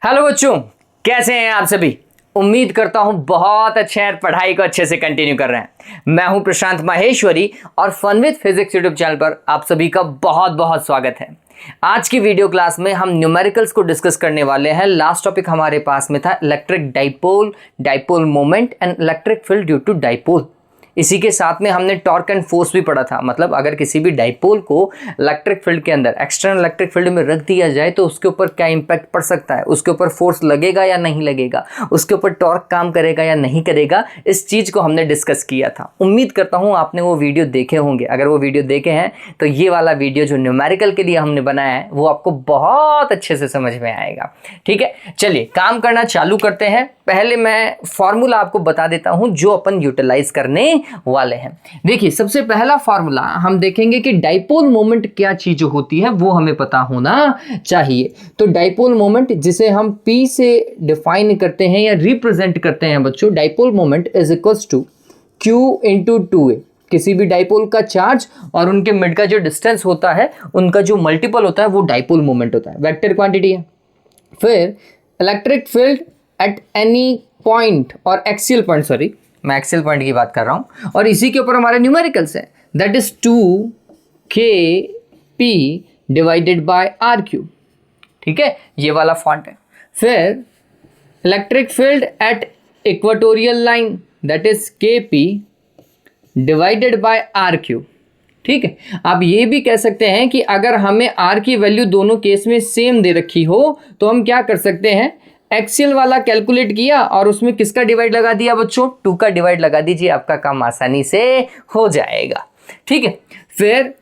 Hello बच्चों, कैसे हैं आप सभी। उम्मीद करता हूं बहुत अच्छे हैं, पढ़ाई को अच्छे से कंटिन्यू कर रहे हैं। मैं हूं प्रशांत माहेश्वरी और fun with physics YouTube channel पर आप सभी का बहुत बहुत स्वागत है। आज की वीडियो क्लास में हम न्यूमेरिकल्स को डिस्कस करने वाले हैं। लास्ट टॉपिक हमारे पास में था electric dipole, dipole moment and electric field due to dipole. इसी के साथ में हमने टॉर्क एंड फोर्स भी पढ़ा था। मतलब अगर किसी भी डाइपोल को इलेक्ट्रिक फील्ड के अंदर, एक्सटर्नल इलेक्ट्रिक फील्ड में रख दिया जाए तो उसके ऊपर क्या इंपैक्ट पड़ सकता है, उसके ऊपर फोर्स लगेगा या नहीं लगेगा, उसके ऊपर टॉर्क काम करेगा या नहीं करेगा, इस चीज़ को हमने डिस्कस किया था। उम्मीद करता हूँ आपने वो वीडियो देखे होंगे। अगर वो वीडियो देखे हैं तो ये वाला वीडियो जो न्यूमेरिकल के लिए हमने बनाया है वो आपको बहुत अच्छे से समझ में आएगा। ठीक है, चलिए काम करना चालू करते हैं। पहले मैं फॉर्मूला आपको बता देता हूं जो अपन यूटिलाइज करने वाले हैं। देखिए, सबसे पहला फॉर्मूला हम देखेंगे कि डाइपोल मोमेंट क्या चीज होती है वो हमें पता होना चाहिए। तो डाइपोल मोमेंट जिसे हम P से डिफाइन करते हैं या रिप्रेजेंट करते हैं बच्चों, dipole moment is equals to Q into 2A। किसी भी डाइपोल का चार्ज और उनके मिड का जो डिस्टेंस होता है उनका जो मल्टीपल होता है वो डाइपोल मोमेंट होता है। वेक्टर क्वांटिटी है। फिर electric field at any point और एक्सियल पॉइंट, सॉरी मैं एक्सियल पॉइंट की बात कर रहा हूं, और इसी के ऊपर हमारे न्यूमेरिकल्स है, that is 2kp divided by r cube. ठीक है, ये वाला फॉन्ट है। फिर electric field at equatorial line, that is kp divided by r cube. ठीक है, आप ये भी कह सकते हैं कि अगर हमें r की वैल्यू दोनों केस में सेम दे रखी हो तो हम क्या कर सकते हैं, एक्सियल वाला कैलकुलेट किया और उसमें किसका डिवाइड लगा दिया बच्चों, 2 का डिवाइड लगा दीजिए, आपका काम आसानी से हो जाएगा। ठीक है, फिर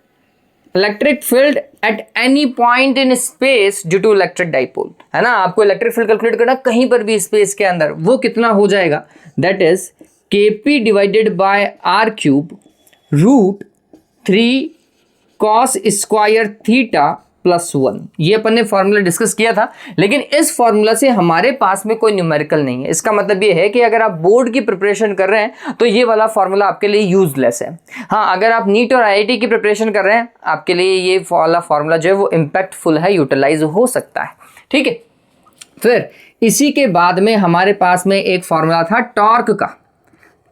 electric field at any point in space due to electric dipole, है ना, आपको इलेक्ट्रिक फील्ड कैलकुलेट करना कहीं पर भी स्पेस के अंदर, वो कितना हो जाएगा, that is kp divided by r cube root 3 cos square theta plus 1। ये अपन ने फॉर्मूला डिस्कस किया था, लेकिन इस फॉर्मूला से हमारे पास में कोई न्यूमेरिकल नहीं है। इसका मतलब ये है कि अगर आप बोर्ड की प्रिपरेशन कर रहे हैं तो ये वाला फॉर्मूला आपके लिए यूजलेस है। हाँ, अगर आप नीट और आईआईटी की प्रिपरेशन कर रहे हैं आपके लिए ये वाला फॉर्मूला जो है वो इम्पैक्टफुल है, यूटिलाइज हो सकता है। ठीक है, फिर इसी के बाद में हमारे पास में एक फॉर्मूला था टॉर्क का।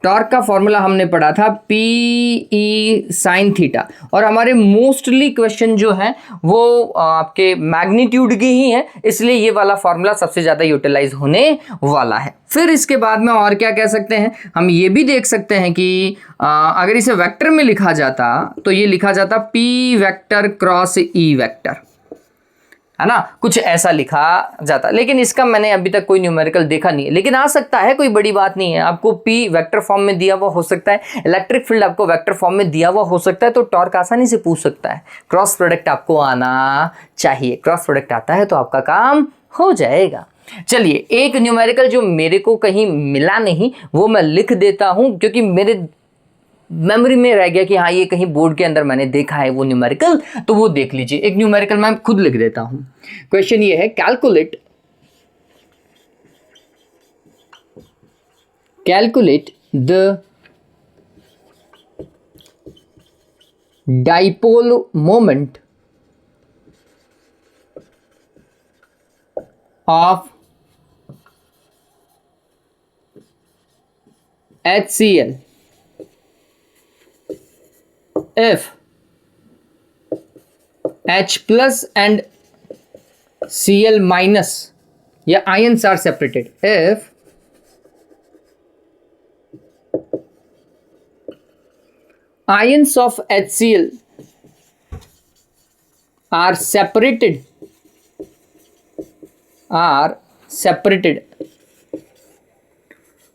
टॉर्क का फॉर्मूला हमने पढ़ा था PE साइन थीटा, और हमारे मोस्टली क्वेश्चन जो है वो आपके मैग्नीट्यूड की ही है, इसलिए ये वाला फॉर्मूला सबसे ज़्यादा यूटिलाइज होने वाला है। फिर इसके बाद में और क्या कह सकते हैं, हम ये भी देख सकते हैं कि अगर इसे वेक्टर में लिखा जाता तो ये लिखा जाता P vector cross E vector, है ना, कुछ ऐसा लिखा जाता। लेकिन इसका मैंने अभी तक कोई न्यूमेरिकल देखा नहीं है, लेकिन आ सकता है, कोई बड़ी बात नहीं है। आपको P वेक्टर फॉर्म में दिया हुआ हो सकता है, इलेक्ट्रिक फील्ड आपको वेक्टर फॉर्म में दिया हुआ हो सकता है, तो टॉर्क आसानी से पूछ सकता है। क्रॉस प्रोडक्ट आपको आना चाहिए, क्रॉस प्रोडक्ट आता है तो आपका काम हो जाएगा। चलिए, एक न्यूमेरिकल जो मेरे को कहीं मिला नहीं वो मैं लिख देता हूं, क्योंकि मेरे मेमोरी में रह गया कि हाँ ये कहीं बोर्ड के अंदर मैंने देखा है वो न्यूमेरिकल, तो वो देख लीजिए। एक न्यूमेरिकल मैं खुद लिख देता हूं। क्वेश्चन ये है, calculate the dipole moment of HCl if H plus and Cl minus या ions are separated, if ions of HCl are separated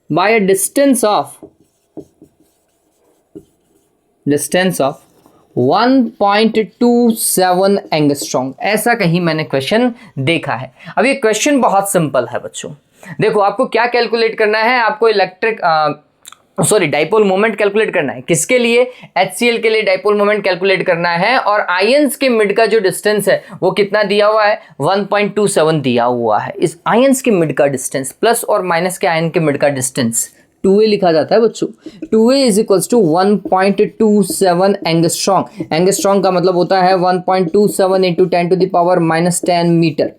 by a distance of 1.27 angstrom, ऐसा कहीं मैंने क्वेश्चन देखा है। अब ये क्वेश्चन बहुत सिंपल है बच्चों। देखो, आपको क्या कैलकुलेट करना है, आपको डाइपोल मोमेंट कैलकुलेट करना है। किसके लिए, HCl के लिए डाइपोल मोमेंट कैलकुलेट करना है, और आयंस के मिड का जो डिस्टेंस है वो कितना दिया हुआ है, 1.27 दिया हुआ है। इस आयंस के मिड का डिस्टेंस प्लस और माइनस के आयन के मिड का डिस्टेंस 2a लिखा जाता है बच्चों। 2a is equals to 1.27 angstrom. Angstrom का मतलब होता है 1.27 into 10 to the power -10 metre.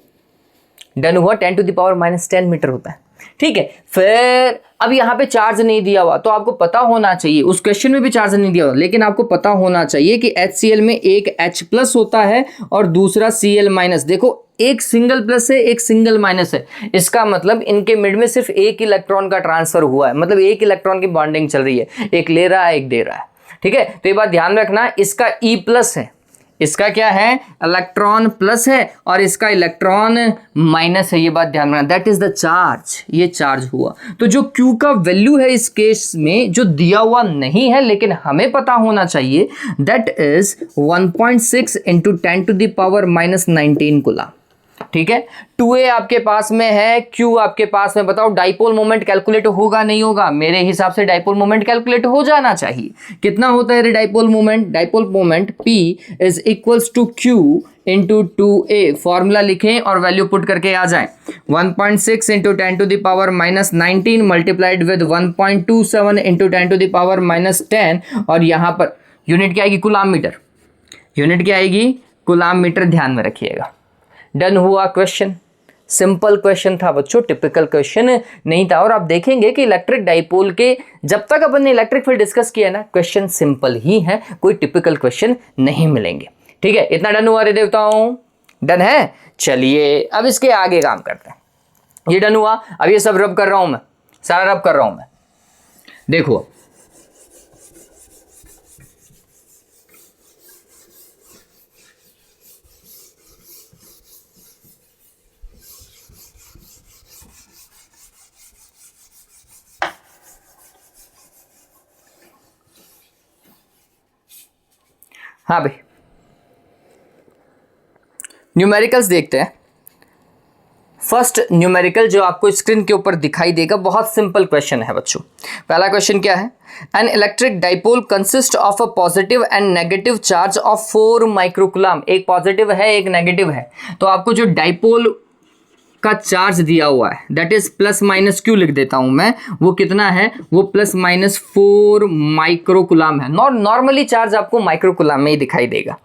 Done हुआ, 10 टू द पावर -10 मीटर होता है। ठीक है, फिर अब यहाँ पे चार्ज नहीं दिया हुआ, तो आपको पता होना चाहिए, उस क्वेश्चन में भी चार्ज नहीं दिया हुआ, लेकिन आपको पता होना चाहिए कि HCl में एक H+ होता है और दूसरा Cl-। देखो एक सिंगल प्लस है, एक सिंगल माइनस है, इसका मतलब इनके मिड में सिर्फ एक इलेक्ट्रॉन का ट्रांसफर हुआ है, मतलब एक इलेक्ट्रॉन की बॉन्डिंग चल रही है, एक ले रहा है एक दे रहा है। ठीक है, तो ये बात ध्यान रखना, इसका E+ है, इसका क्या है, इलेक्ट्रॉन प्लस है, और इसका इलेक्ट्रॉन माइनस है, ये बात ध्यान रखना, दैट इज द चार्ज, ये चार्ज हुआ। तो जो Q का वैल्यू है इस केस में जो दिया हुआ नहीं है लेकिन हमें पता होना चाहिए, that is 1.6 into 10 to the power -19 coulomb. ठीक है, 2a आपके पास में है, Q आपके पास में, बताओ डाइपोल मोमेंट कैलकुलेट होगा नहीं होगा? मेरे हिसाब से डाइपोल मोमेंट कैलकुलेट हो जाना चाहिए। कितना होता है dipole moment? Dipole moment P is equals to Q into 2a, formula लिखें और वैल्यू पुट करके आ जाए, 1.6 into 10 to the power -19 multiplied with 1.27 into 10 to the power -10, और यहां पर यूनिट क्या आएगी, कूलम मीटर, यूनिट क्या आएगी, कूलम मीटर, ध्यान में रखिएगा। डन हुआ क्वेश्चन, सिंपल क्वेश्चन था बच्चों, टिपिकल क्वेश्चन नहीं था। और आप देखेंगे कि इलेक्ट्रिक डाइपोल के जब तक अपन ने इलेक्ट्रिक फील्ड डिस्कस किया ना, क्वेश्चन सिंपल ही है, कोई टिपिकल क्वेश्चन नहीं मिलेंगे। ठीक है, इतना डन हुआ रे देवताओं, डन है। चलिए अब इसके आगे काम करते हैं। ये डन हुआ, अब ये सब रब कर रहा हूं मैं, सारा रब कर रहा हूं मैं, देखो हाँ भाई, न्यूमेरिकल्स देखते हैं। फर्स्ट न्यूमेरिकल जो आपको स्क्रीन के ऊपर दिखाई देगा, बहुत सिंपल क्वेश्चन है बच्चों। पहला क्वेश्चन क्या है, an electric dipole consist of a positive and negative charge of 4 microcoulomb. एक पॉजिटिव है एक नेगेटिव है, तो आपको जो डाइपोल का चार्ज दिया हुआ है दैट इज +- क्यों लिख देता हूं मैं, वो कितना है, वो +-4 माइक्रोकूलम है। नॉर्मली चार्ज आपको माइक्रोकूलम में ही दिखाई देगा।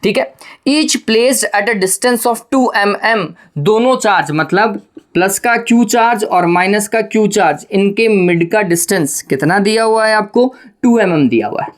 ठीक है, each placed at a distance of 2 mm, दोनों चार्ज मतलब प्लस का Q चार्ज और माइनस का Q चार्ज, इनके मिड का डिस्टेंस कितना दिया हुआ है आपको, 2 mm दिया हुआ है।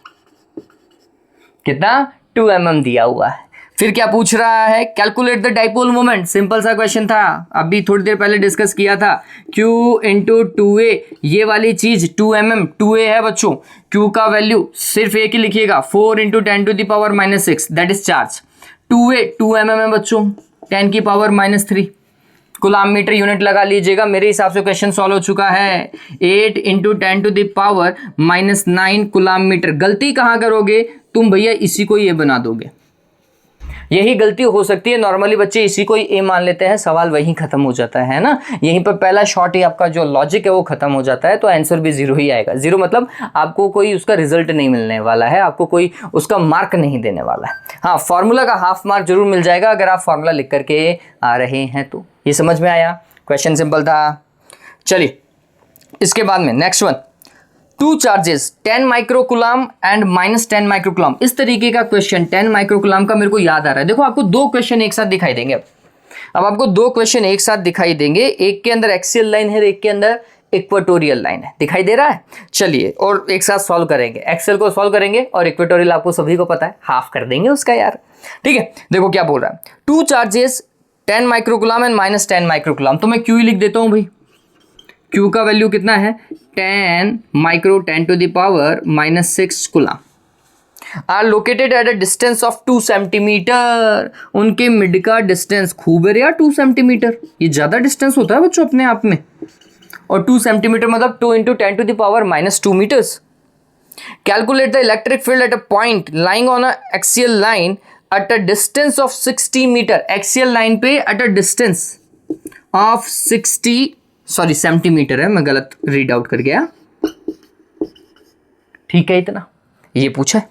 कितना, 2 mm दिया हुआ है। फिर क्या पूछ रहा है, calculate the dipole moment, simple सा क्वेश्चन था, अभी थोड़ी देर पहले डिस्कस किया था। Q इंटू 2a, ये वाली चीज 2 mm 2a है बच्चों, Q का वैल्यू सिर्फ एक ही लिखिएगा, 4 into 10 to the power -6, that is charge. 2a 2 mm है बच्चों, 10 की पावर -3, कूलम मीटर यूनिट लगा लीजिएगा। मेरे हिसाब से क्वेश्चन सॉल्व हो चुका है। 8 into 10 to the power -9 coulomb metre. गलती कहाँ करोगे तुम भैया, इसी को ये बना दोगे, यही गलती हो सकती है। नॉर्मली बच्चे इसी को ही ए मान लेते हैं, सवाल वहीं खत्म हो जाता है ना, यहीं पर पहला शॉर्ट ही आपका जो लॉजिक है वो खत्म हो जाता है, तो आंसर भी 0 ही आएगा। 0 मतलब आपको कोई उसका रिजल्ट नहीं मिलने वाला है, आपको कोई उसका मार्क नहीं देने वाला है। हाँ, फॉर्मूला का हाफ मार्क जरूर मिल जाएगा अगर आप फॉर्मूला लिख करके आ रहे हैं तो। ये समझ में आया, क्वेश्चन सिंपल था। चलिए इसके बाद में next one, 2 charges 10 microcoulomb and -10 microcoulomb. इस तरीके का क्वेश्चन 10 माइक्रोकूलम का मेरे को याद आ रहा है। देखो आपको 2 क्वेश्चन एक साथ दिखाई देंगे। अब आपको 2 क्वेश्चन एक साथ दिखाई देंगे, एक के अंदर एक्सियल लाइन है, एक के अंदर इक्वेटोरियल लाइन है, दिखाई दे रहा है। चलिए और एक साथ सॉल्व करेंगे, एक्सेल को सॉल्व करेंगे और इक्वेटोरियल आपको सभी को पता है, हाफ कर देंगे उसका यार। ठीक है, देखो क्या बोल रहा है, 2 चार्जेस 10 माइक्रोकूलम एंड -10 माइक्रोकूलम। तो मैं क्यू ही लिख देता हूं भाई, Q का वैल्यू कितना है, 10 micro 10 to the power -6 coulomb, are located at a distance of 2 centimetre. उनके मिड का डिस्टेंस खूब है यार 2 सेंटीमीटर, ये ज्यादा डिस्टेंस होता है बच्चों अपने आप में, और 2 सेंटीमीटर मतलब 2 into 10 to the power -2 metres. Calculate the electric field at a point lying on a axial line at a distance of 60 metre. Axial line पे at a distance of 60 centimetre है, मैं गलत रीड आउट कर गया। ठीक है, इतना ये पूछा है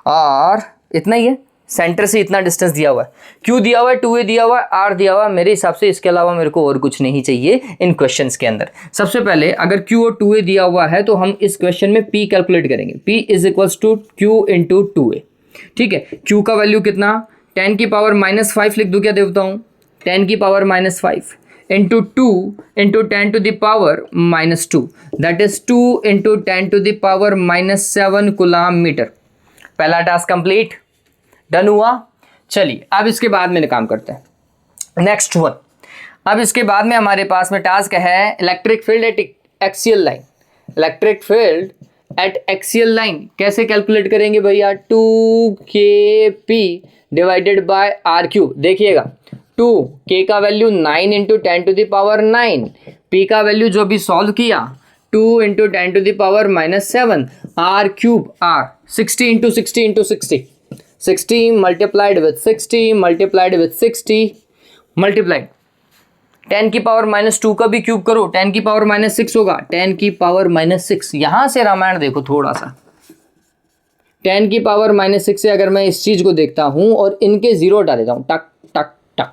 और इतना ही है, सेंटर से इतना डिस्टेंस दिया हुआ है, क्यू दिया हुआ है, 2a दिया हुआ है, आर दिया हुआ है। मेरे हिसाब से इसके अलावा मेरे को और कुछ नहीं चाहिए इन क्वेश्चंस के अंदर। सबसे पहले अगर q और 2a दिया हुआ है तो हम इस क्वेश्चन में p कैलकुलेट करेंगे, p is equals to q into 2a। ठीक है, q का वैल्यू कितना, 10 की पावर -5 लिख दूं क्या देवता हूं, 10 की power -5 into 2 into 10 to the power minus 2, that is 2 into 10 to the power minus 7 coulomb metre. पहला टास्क कंप्लीट, डन हुआ। चलिए अब इसके बाद में काम करते हैं नेक्स्ट वन। अब इसके बाद में हमारे पास में टास्क है electric field eight axial line. Electric field eight axial line कैसे कैलकुलेट करेंगे भैया, 2kp divided by are cube. देखिएगा 2k का value 9 into 10 to the power 9, p का वैल्यू जो भी सॉल्व किया 2 into 10 to the power minus 7, r cube r 60 into 60 into 60, 60 multiplied with 60 multiplied with 60 multiplied 10 की पावर माइनस 2 का भी cube करो, 10 की पावर माइनस 6 होगा, 10 की पावर माइनस 6। यहां से रामायण देखो थोड़ा सा, 10 की पावर माइनस 6 से अगर मैं इस चीज को देखता हूं और इनके जीरो हटा देता हूं, टक टक टक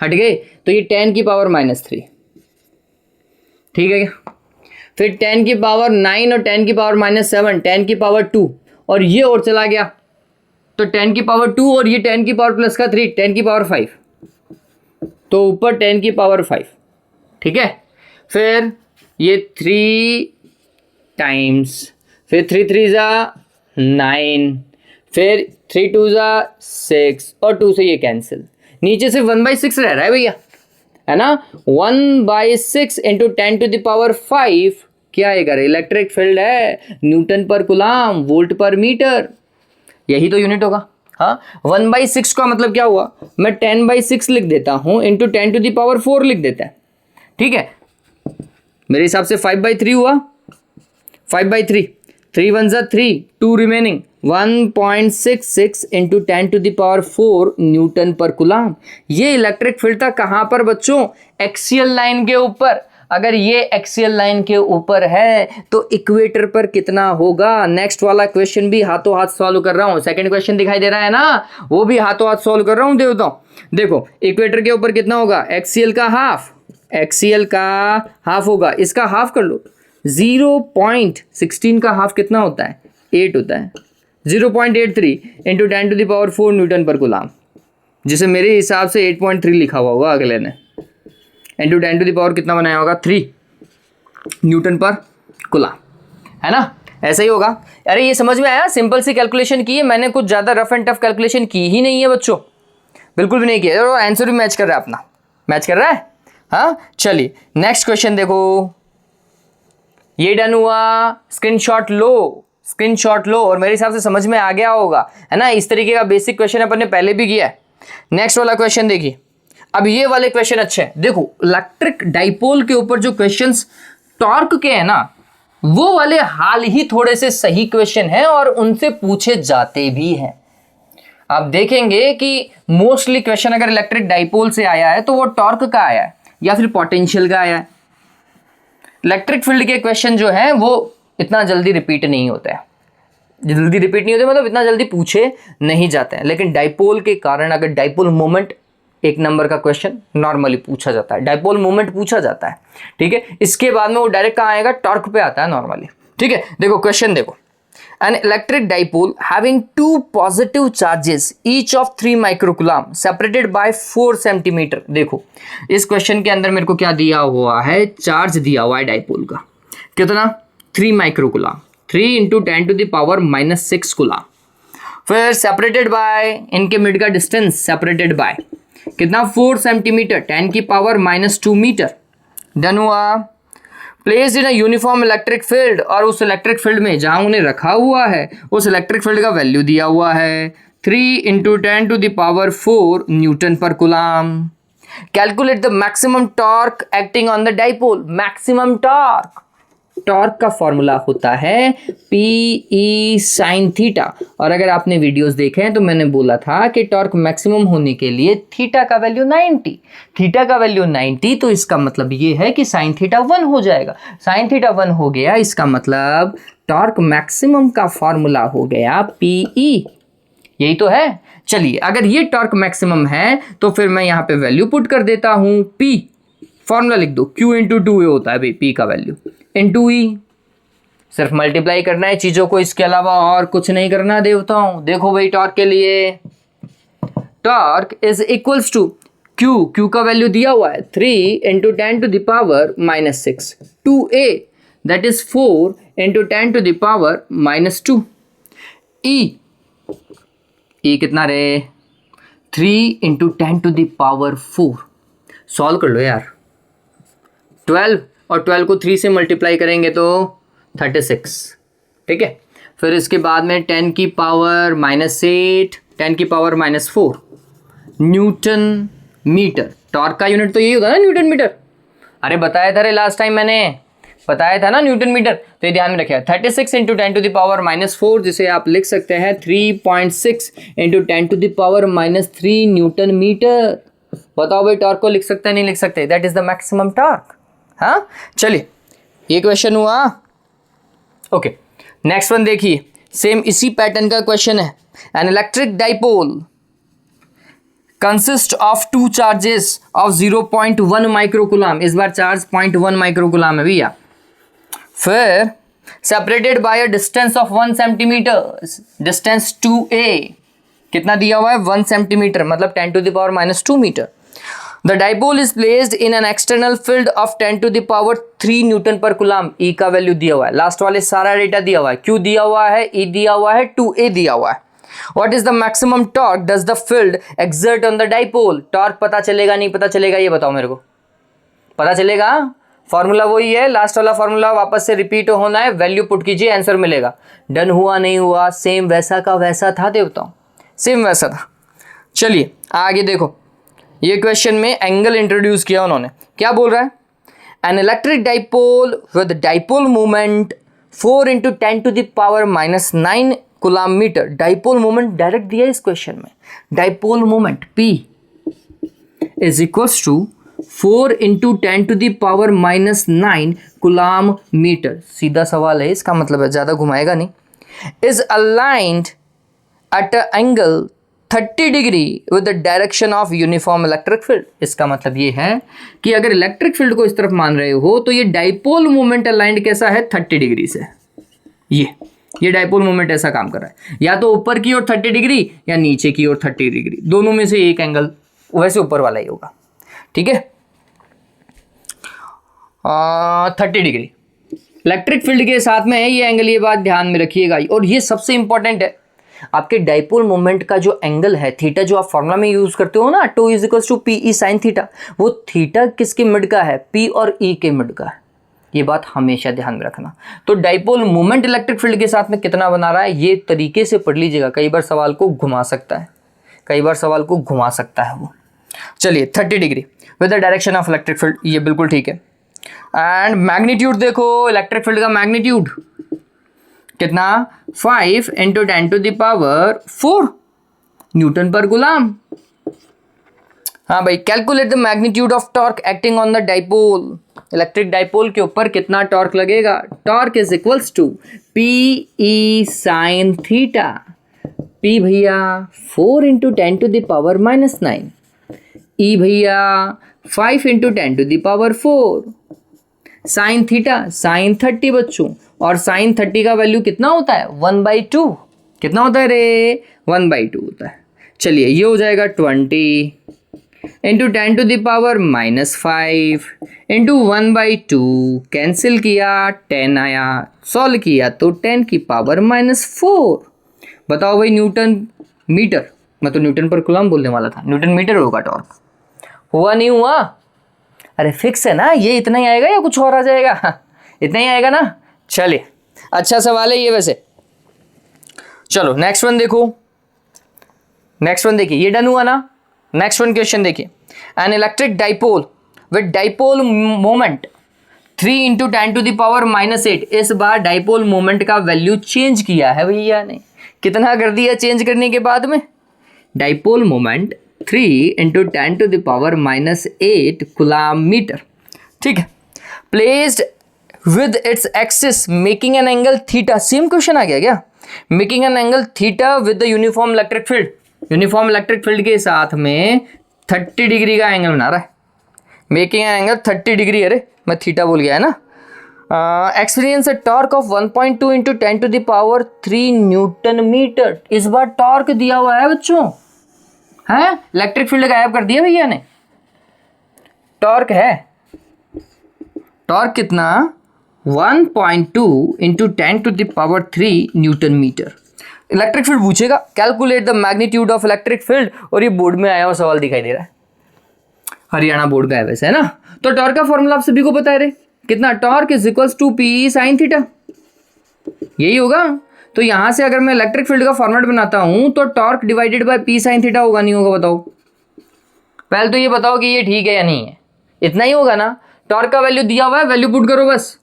हट गए, तो ये 10 की पावर माइनस 3, ठीक है क्या। फिर 10 की पावर 9 और 10 की पावर माइनस 7, 10 की पावर 2 और ये और चला गया, तो 10 की पावर 2 और ये 10 की पावर प्लस का 3, 10 की पावर 5, तो ऊपर 10 की पावर 5, ठीक है। फिर ये 3 टाइम्स, फिर 3 3 जा 9, फिर 3 2 जा 6 और 2 से ये कैंसिल, नीचे से 1/6 रह रहा है भैया, है ना। 1/6 इंटू 10 टू द पावर 5 क्या आएगा, इलेक्ट्रिक फील्ड है, न्यूटन पर कूलाम वोल्ट पर मीटर, यही तो यूनिट होगा। हाँ 1/6 का मतलब क्या हुआ, मैं 10/6 लिख देता हूं इंटू 10 टू द पावर 4 लिख देता है, ठीक है। मेरे हिसाब से 5/3 हुआ, 5/3, 3 1 जा 3, 2 remaining, 1.66 into 10 to the power 4 newton पर कूलाम। ये इलेक्ट्रिक फील्ड था कहां पर बच्चों, एक्सियल लाइन के ऊपर। अगर ये एक्सियल लाइन के ऊपर है तो इक्वेटर पर कितना होगा। नेक्स्ट वाला क्वेश्चन भी हाथों हाथ सॉल्व कर रहा हूं, सेकंड क्वेश्चन दिखाई दे रहा है ना, वो भी हाथों हाथ सॉल्व कर रहा हूं देवताओं। देखो इक्वेटर के ऊपर कितना होगा, एक्सियल का हाफ, एक्सियल का हाफ होगा, इसका हाफ कर लो, 0.16 का हाफ कितना होता है, 8 होता है, 0.83 into 10 to the power 4 newton पर कूलाम, जिसे मेरे हिसाब से 8.3 लिखा हुआ होगा अगले ने, इंटू 10 टू द पावर कितना बनाया होगा, 3 न्यूटन पर कूलाम, है ना, ऐसा ही होगा। अरे ये समझ में आया, सिंपल सी कैलकुलेशन की है मैंने, कुछ ज़्यादा रफ एंड टफ कैलकुलेशन की ही नहीं है बच्चों, बिल्कुल भी नहीं किया, और आंसर भी मैच कर रहा है, अपना मैच कर रहा है। हाँ चलिए नेक्स्ट क्वेश्चन देखो, ये डन हुआ, स्क्रीनशॉट लो, स्क्रीनशॉट लो, और मेरे हिसाब से समझ में आ गया होगा, है ना। इस तरीके का बेसिक क्वेश्चन अपन ने पहले भी किया है। नेक्स्ट वाला क्वेश्चन देखिए, अब ये वाले क्वेश्चन अच्छे हैं। देखो इलेक्ट्रिक डाइपोल के ऊपर जो क्वेश्चंस टॉर्क के हैं ना, वो वाले हाल ही थोड़े से सही क्वेश्चन हैं और उनसे पूछे जाते भी हैं। आप देखेंगे कि मोस्टली क्वेश्चन अगर इलेक्ट्रिक डाइपोल से आया है तो वो टॉर्क का आया है या फिर पोटेंशियल का आया है। इलेक्ट्रिक फील्ड के क्वेश्चन जो है वो इतना जल्दी रिपीट नहीं होता है, जल्दी रिपीट नहीं होते मतलब इतना जल्दी पूछे नहीं जाते हैं। लेकिन डाइपोल के कारण अगर डाइपोल मोमेंट एक नंबर का क्वेश्चन नॉर्मली पूछा जाता है, डाइपोल मोमेंट पूछा जाता है, ठीक है। इसके बाद में वो डायरेक्ट कहाँ आएगा, टॉर्क पे आता है नॉर्मली, ठीक है। देखो क्वेश्चन देखो, N electric dipole having 2 positive charges each of 3 microcoulomb separated by 4 centimetre. देखो इस क्वेश्चन के अंदर मेरे को क्या दिया हुआ है, चार्ज दिया हुआ है डाइपोल का, कितना, 3 microcoulomb, 3 into 10 to the power minus 6 coulomb. फिर सेपरेटेड बाय, इनके मिड का डिस्टेंस सेपरेटेड बाय कितना, 4 सेंटीमीटर, 10 की पावर माइनस 2 मीटर। डन हुआ। Placed in a uniform electric field, और उस इलेक्ट्रिक फील्ड में जहां उन्हें रखा हुआ है उस इलेक्ट्रिक फील्ड का वैल्यू दिया हुआ है 3 into 10 to the power 4 newton per coulomb. Calculate the maximum torque acting on the dipole. Maximum torque, torque का फॉर्मूला होता है PE sin थीटा, और अगर आपने वीडियोस देखे हैं तो मैंने बोला था कि टॉर्क मैक्सिमम होने के लिए थीटा का वैल्यू 90, थीटा का वैल्यू 90, तो इसका मतलब ये है कि sin थीटा 1 हो जाएगा। sin थीटा 1 हो गया, इसका मतलब टॉर्क मैक्सिमम का फॉर्मूला हो गया PE, यही तो है। चलिए अगर ये टॉर्क मैक्सिमम है तो फिर मैं यहाँ पे वैल्यू पुट कर देता हूँ, P फॉर्मूला लिख दो, Q इंटू 2 होता है भाई P का वैल्यू, इंटू E, सिर्फ मल्टीप्लाई करना है चीजों को, इसके अलावा और कुछ नहीं करना देवताओं। देखो भाई टॉर्क के लिए, torque is equals to Q का वैल्यू दिया हुआ है 3 into 10 to the power -6, 2a that is 4 into 10 to the power -2, E कितना रे 3 into 10 to the power 4। Solve कर लो यार, 12 और 12 को 3 से मल्टीप्लाई करेंगे तो 36, ठीक है। फिर इसके बाद में 10 की पावर -8, 10 की पावर -4 न्यूटन मीटर। टॉर्क का यूनिट तो यही होता है ना, न्यूटन मीटर। अरे बताया था रे लास्ट टाइम, मैंने बताया था ना न्यूटन मीटर, तो ये ध्यान में रखिए। 36 इंटू 10 टू द पावर -4, जिसे आप लिख सकते हैं 3.6 into 10 to the power -3 newton metre. बताओ भाई, टॉर्क को लिख सकते हैं नहीं लिख सकते? That is the maximum torque. हाँ चलिए, ये क्वेश्चन हुआ। ओके, नेक्स्ट वन देखिए, सेम इसी पैटर्न का क्वेश्चन है। An electric dipole consist of two charges of 0.1 microcoulomb. इस बार चार्ज 0.1 माइक्रोकुलाम है भैया। फिर separated by a distance of 1 centimetre, distance 2a कितना दिया हुआ है 1 सेंटीमीटर, मतलब 10 to the power -2 metre. The dipole is placed in an external field of 10 to the power 3 newton per coulomb. ई का वैल्यू दिया हुआ है, लास्ट वाले सारा डेटा दिया हुआ है, क्यू दिया हुआ है, ई दिया हुआ है, 2a दिया हुआ है। What is the maximum torque does the field exert on the dipole? Torque पता चलेगा नहीं पता चलेगा, ये बताओ मेरे को। पता चलेगा, फॉर्मूला वही है, लास्ट वाला फॉर्मूला वापस से रिपीट होना है, वैल्यू पुट कीजिए, आंसर मिलेगा। डन हुआ नहीं हुआ, सेम वैसा का वैसा था देवताओं, सेम वैसा था। चलिए आगे देखो, ये क्वेश्चन में एंगल इंट्रोड्यूस किया उन्होंने। क्या बोल रहा है? An electric dipole with dipole moment 4 into 10 to the power -9 coulomb metre. Dipole moment direct दिया है इस क्वेश्चन में। Dipole moment P is equals to 4 into 10 to the power -9 coulomb metre. सीधा सवाल है, इसका मतलब है, ज़्यादा घुमाएगा नहीं। Is aligned at a angle 30 degree with the direction of uniform electric field. इसका मतलब ये है कि अगर इलेक्ट्रिक फील्ड को इस तरफ मान रहे हो तो ये डाइपोल मोमेंट अलाइंड कैसा है 30 डिग्री से। ये डाइपोल मोमेंट ऐसा काम कर रहा है, या तो ऊपर की ओर 30 डिग्री या नीचे की ओर 30 डिग्री, दोनों में से एक एंगल, वैसे ऊपर वाला ही होगा, ठीक है। 30 डिग्री इलेक्ट्रिक फील्ड के साथ में है ये एंगल, ये बात ध्यान में रखिएगा। और ये सबसे इंपॉर्टेंट है, आपके डाइपोल मोमेंट का जो एंगल है थीटा, जो आप फॉर्मूला में यूज करते हो ना, 2 = PE sin थीटा, वो थीटा किसके मिड का है? P और E के मिड का है। ये बात हमेशा ध्यान में रखना। तो डाइपोल मोमेंट इलेक्ट्रिक फील्ड के साथ में कितना बना रहा है, ये तरीके से पढ़ लीजिएगा, कई बार सवाल को घुमा सकता है, कई बार सवाल को घुमा सकता है वो। चलिए 30 degree with the direction of electric field, ये बिल्कुल ठीक है। एंड मैग्नीट्यूड देखो, इलेक्ट्रिक फील्ड का मैग्नीट्यूड कितना? 5 into 10 to the power 4 newton per coulomb. हाँ भाई, calculate the magnitude of torque acting on the dipole. Electric dipole के ऊपर कितना टॉर्क लगेगा? Torque is equals to PE sin theta. P भैया 4 into 10 to the power -9, E भैया 5 into 10 to the power 4, sine theta sine 30 बच्चों, और sign 30 का value कितना होता है? 1/2। कितना होता है रे? 1/2 होता है। चलिए ये हो जाएगा 20 into 10 to the power -5 into 1/2, cancel किया 10 आया, सॉल्व किया तो 10 की पावर -4। बताओ भाई, न्यूटन मीटर, मैं तो न्यूटन पर कूलम बोलने वाला था, न्यूटन मीटर होगा टॉर्क। हुआ नहीं हुआ? अरे फिक्स है ना, ये इतना ही आएगा या कुछ और आ जाएगा? इतना ही आएगा ना। चलिए अच्छा सवाल है ये वैसे। चलो नेक्स्ट वन देखो, नेक्स्ट वन देखिए, ये डन हुआ ना। नेक्स्ट वन क्वेश्चन देखिए, an electric dipole with dipole moment 3 into 10 to the power -8। इस बार डाइपोल मोमेंट का वैल्यू चेंज किया है भैया ने। कितना कर दिया चेंज करने के बाद में? Dipole moment 3 into 10 to the power -8 coulomb metre, ठीक है। Placed with its axis making an angle theta. Same question आ गया क्या? Making an angle theta with the uniform electric field. Uniform electric field के साथ में 30 डिग्री का angle बना रहा है। मेकिंग एन एंगल 30 डिग्री, अरे मैं थीटा बोल गया है ना। Experience a torque of 1.2 into 10 to the power 3 newton metre. इस बार टॉर्क दिया हुआ है बच्चों, है इलेक्ट्रिक फील्ड गायब कर दिया भैया ने। टॉर्क है, टॉर्क कितना 1.2 into 10⁻³ newton metre. Electric field पूछेगा, calculate the magnitude of electric field, और ये बोर्ड में आया हुआ सवाल दिखाई दे रहा है, हरियाणा बोर्ड का है वैसे, है ना। तो टॉर्क का फॉर्मूला आप सभी को पता है रे, कितना, torque is equals to P sine theta, यही होगा। तो यहां से अगर मैं इलेक्ट्रिक फील्ड का फॉर्मेट बनाता हूं तो torque divided by P sine theta होगा, नहीं होगा बताओ। पहले तो ये बताओ कि ये ठीक है या नहीं है, इतना ही होगा ना। टॉर्क का वैल्यू दिया हुआ है, वैल्यू पुट करो बस।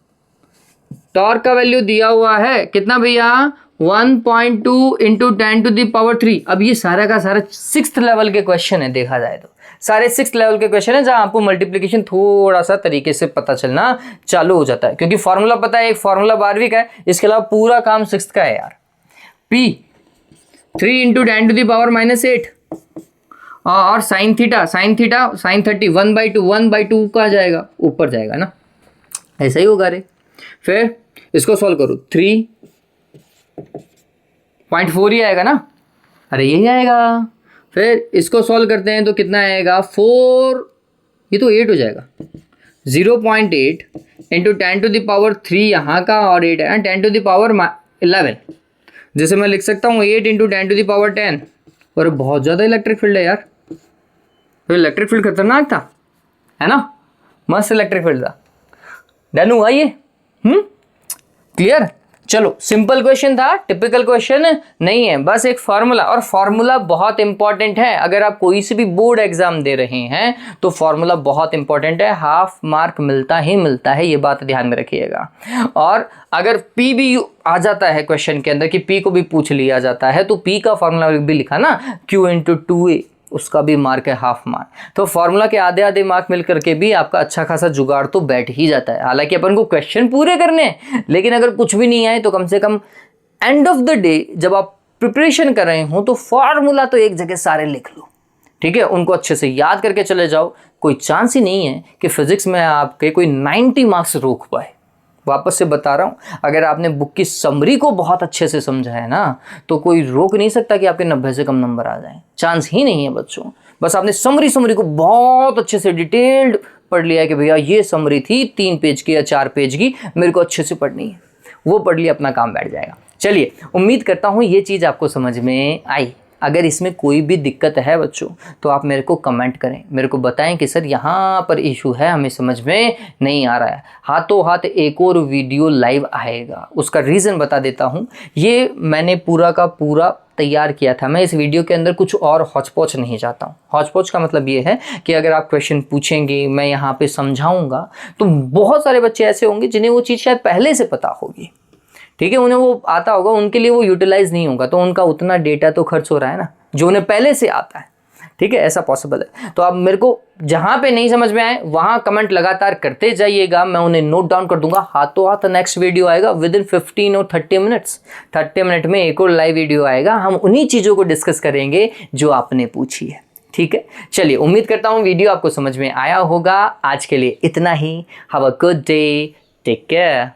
टॉर्क का वैल्यू दिया हुआ है कितना भैया, 1.2 इंटू 10⁻³। अब ये सारा का सारा 6th लेवल के क्वेश्चन है, देखा जाए तो सारे 6th लेवल के क्वेश्चन है, जहां आपको मल्टीप्लिकेशन थोड़ा सा तरीके से पता चलना चालू हो जाता है, क्योंकि फॉर्मूला पता है, एक फॉर्मूला 12वीं का है, इसके अलावा पूरा काम 6th का है यार। P 3 इंटू 10⁻⁻8 और साइन थीटा साइन 30 1/2 कहाँ जाएगा, ऊपर जाएगा ना, ऐसा ही होगा रे। फिर इसको सॉल्व करो, 3.4 ही आएगा ना, अरे यही आएगा। फिर इसको सॉल्व करते हैं तो कितना आएगा 4, ये तो 8 हो जाएगा, 0.8 इंटू 10⁻³ यहाँ का, और 8 है 10⁻11, जैसे मैं लिख सकता हूँ 8 इंटू 10⁻10। और बहुत ज़्यादा इलेक्ट्रिक फील्ड है यार, तो इलेक्ट्रिक फील्ड खतरनाक था, है ना, मस्त इलेक्ट्रिक फील्ड था। डन हुआ ये, क्लियर। चलो सिंपल क्वेश्चन था, टिपिकल क्वेश्चन नहीं है, बस एक फार्मूला, और फार्मूला बहुत इंपॉर्टेंट है। अगर आप कोई से भी बोर्ड एग्जाम दे रहे हैं तो फार्मूला बहुत इंपॉर्टेंट है, हाफ मार्क मिलता ही मिलता है, ये बात ध्यान में रखिएगा। और अगर पी भी आ जाता है क्वेश्चन के अंदर कि पी को भी पूछ लिया जाता है, तो पी का फार्मूला भी लिखा ना, Q इंटू 2A, उसका भी मार्क है हाफ मार्क। तो फॉर्मूला के आधे आधे मार्क मिल करके भी आपका अच्छा खासा जुगाड़ तो बैठ ही जाता है। हालांकि अपन को क्वेश्चन पूरे करने हैं, लेकिन अगर कुछ भी नहीं आए तो कम से come end of the day जब आप प्रिपरेशन कर रहे हो तो फॉर्मूला तो एक जगह सारे लिख लो, ठीक है, उनको अच्छे से याद करके चले जाओ। कोई चांस ही नहीं है कि फिजिक्स में आपके कोई 90 मार्क्स रोक पाए। वापस से बता रहा हूँ, अगर आपने बुक की समरी को बहुत अच्छे से समझा है ना, तो कोई रोक नहीं सकता कि आपके 90 से कम नंबर आ जाएं, चांस ही नहीं है बच्चों। बस आपने समरी को बहुत अच्छे से डिटेल्ड पढ़ लिया है कि भैया ये समरी थी 3 पेज की या 4 पेज की, मेरे को अच्छे से पढ़नी है, वो पढ़ लिया, अपना काम बैठ जाएगा। चलिए, उम्मीद करता हूँ ये चीज़ आपको समझ में आई। अगर इसमें कोई भी दिक्कत है बच्चों तो आप मेरे को कमेंट करें, मेरे को बताएं कि सर यहाँ पर इशू है, हमें समझ में नहीं आ रहा है। हाथों हाथ एक और वीडियो लाइव आएगा, उसका रीज़न बता देता हूँ। ये मैंने पूरा का पूरा तैयार किया था, मैं इस वीडियो के अंदर कुछ और हौच-पौच नहीं चाहता हूँ। हौच-पौच का मतलब ये है कि अगर आप क्वेश्चन पूछेंगे, मैं यहाँ पे समझाऊँगा, तो बहुत सारे बच्चे ऐसे होंगे जिन्हें वो चीज़ शायद पहले से पता होगी, ठीक है, उन्हें वो आता होगा, उनके लिए वो यूटिलाइज नहीं होगा, तो उनका उतना डेटा तो खर्च हो रहा है ना जो उन्हें पहले से आता है, ठीक है, ऐसा पॉसिबल है। तो आप मेरे को जहाँ पे नहीं समझ में आए वहाँ कमेंट लगातार करते जाइएगा, मैं उन्हें नोट डाउन कर दूंगा। हाथों हाथ नेक्स्ट वीडियो आएगा विद इन 15 और 30 मिनट्स। 30 मिनट में एक और लाइव वीडियो आएगा, हम उन्हीं चीज़ों को डिस्कस करेंगे जो आपने पूछी है, ठीक है। चलिए, उम्मीद करता हूँ वीडियो आपको समझ में आया होगा। आज के लिए इतना ही। Have a good day, take care.